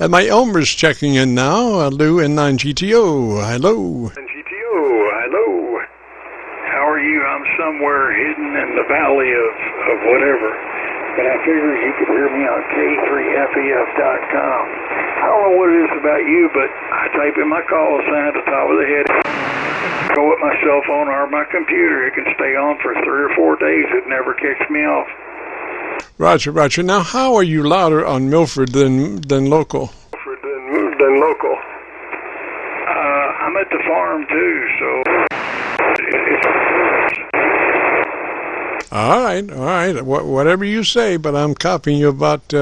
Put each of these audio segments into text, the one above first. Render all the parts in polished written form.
And my Elmer's checking in now. LOU-N9GTO. Hello. GTO, hello. How are you? I'm somewhere hidden in the valley of whatever. But I figured you could hear me on K3FEF.com. I don't know what it is about you, but I type in my call sign at the top of the head. Go with my cell phone or my computer. It can stay on for 3 or 4 days. It never kicks me off. Roger, Roger. Now, how are you louder on Milford than local? Than local. I'm at the farm too, so it's... All right. Whatever you say, but I'm copying you about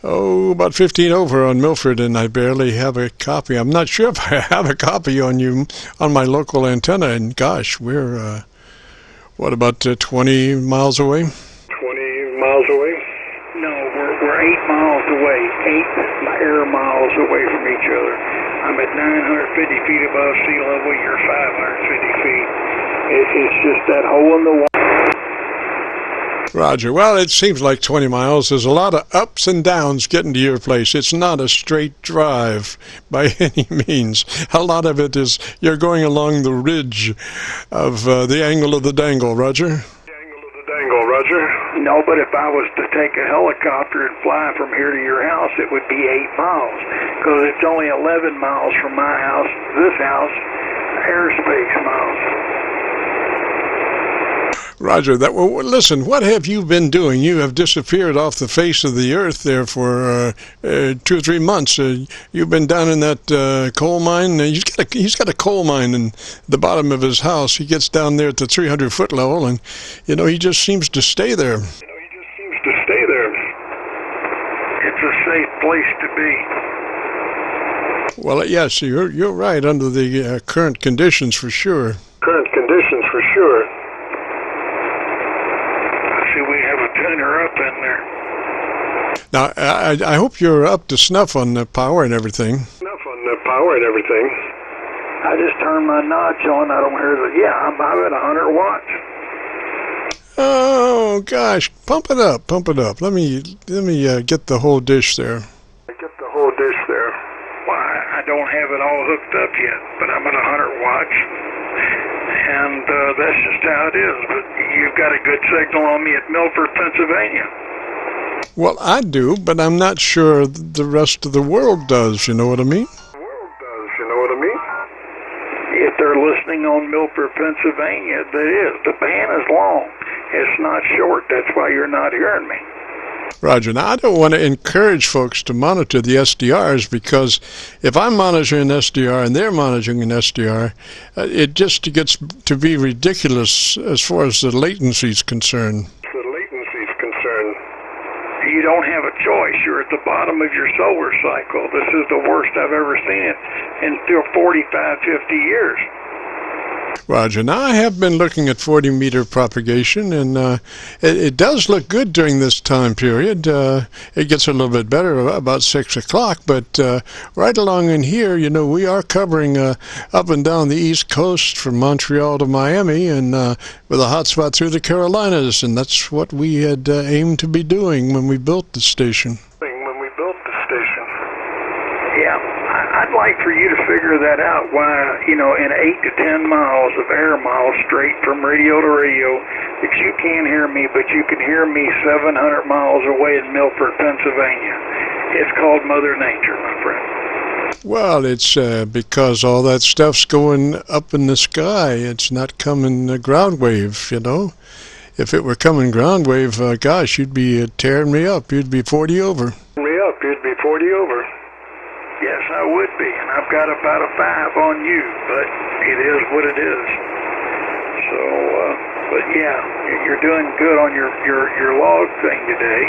15 over on Milford, and I barely have a copy. I'm not sure if I have a copy on you on my local antenna. And gosh, we're what about 20 miles away? 20 miles away? No, we're 8 miles away. 8 air miles away from each other. I'm at 950 feet above sea level. You're 550 feet. It's just that hole in the wall. Roger. Well, it seems like 20 miles. There's a lot of ups and downs getting to your place. It's not a straight drive by any means. A lot of it is you're going along the ridge of the angle of the dangle, Roger. The angle of the dangle, Roger. No, but if I was to take a helicopter and fly from here to your house, it would be 8 miles. Because it's only 11 miles from my house to this house, airspace miles. Roger. Well, listen, what have you been doing? You have disappeared off the face of the earth there for 2 or 3 months. You've been down in that coal mine. He's got a coal mine in the bottom of his house. He gets down there at the 300-foot level, and he just seems to stay there. It's a safe place to be. Well, yes, you're right under the current conditions for sure. We have a tuner up in there. Now, I hope you're up to snuff on the power and everything. I just turned my notch on. I don't hear I'm at 100 watts. Oh gosh, pump it up. Let me get the whole dish there. Well, I don't have it all hooked up yet, but I'm at 100 watts. And that's just how it is. But you've got a good signal on me at Milford, Pennsylvania. Well, I do, but I'm not sure the rest of the world does. You know what I mean? If they're listening on Milford, Pennsylvania, that is. The band is long. It's not short. That's why you're not hearing me. Roger. Now, I don't want to encourage folks to monitor the SDRs, because if I'm monitoring an SDR and they're monitoring an SDR, it just gets to be ridiculous as far as the latency is concerned. You don't have a choice. You're at the bottom of your solar cycle. This is the worst I've ever seen it in 45, 50 years. Roger. Now, I have been looking at 40-meter propagation, and it does look good during this time period. It gets a little bit better about 6 o'clock, but right along in here, we are covering up and down the East Coast from Montreal to Miami, and with a hot spot through the Carolinas, and that's what we had aimed to be doing when we built the station. I'd like for you to figure that out, why, in 8 to 10 miles of air miles straight from radio to radio, that you can't hear me, but you can hear me 700 miles away in Milford, Pennsylvania. It's called Mother Nature, my friend. Well, it's because all that stuff's going up in the sky. It's not coming ground wave, If it were coming ground wave, gosh, you'd be tearing me up. You'd be 40 over. Yes, I would be, and I've got about a 5 on you, but it is what it is. So, but yeah, you're doing good on your log thing today.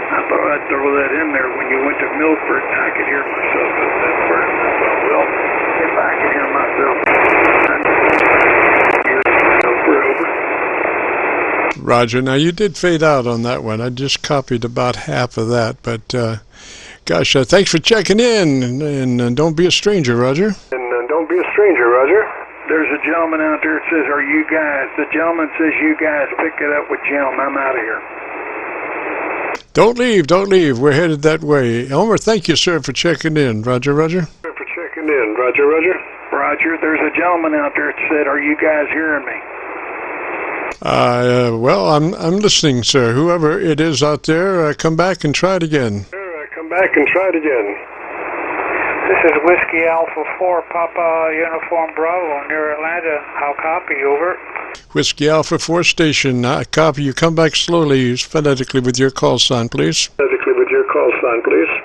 I thought I'd throw that in there. When you went to Milford, I could hear myself at that first. I thought, well, if I can hear myself, over. Roger. Now, you did fade out on that one. I just copied about half of that, but gosh, thanks for checking in, and don't be a stranger, Roger. There's a gentleman out there that says, are you guys? The gentleman says, you guys pick it up with Jim. I'm out of here. Don't leave, don't leave. We're headed that way. Elmer, thank you, sir, for checking in. Roger, roger. For checking in. Roger, roger. Roger, there's a gentleman out there that said, are you guys hearing me? Well, I'm listening, sir. Whoever it is out there, come back and try it again. Come back and try it again. This is Whiskey Alpha 4, Papa Uniform Bravo, near Atlanta. I'll copy, over. Whiskey Alpha 4 station, copy. You come back slowly, phonetically with your call sign, please. Phonetically with your call sign, please.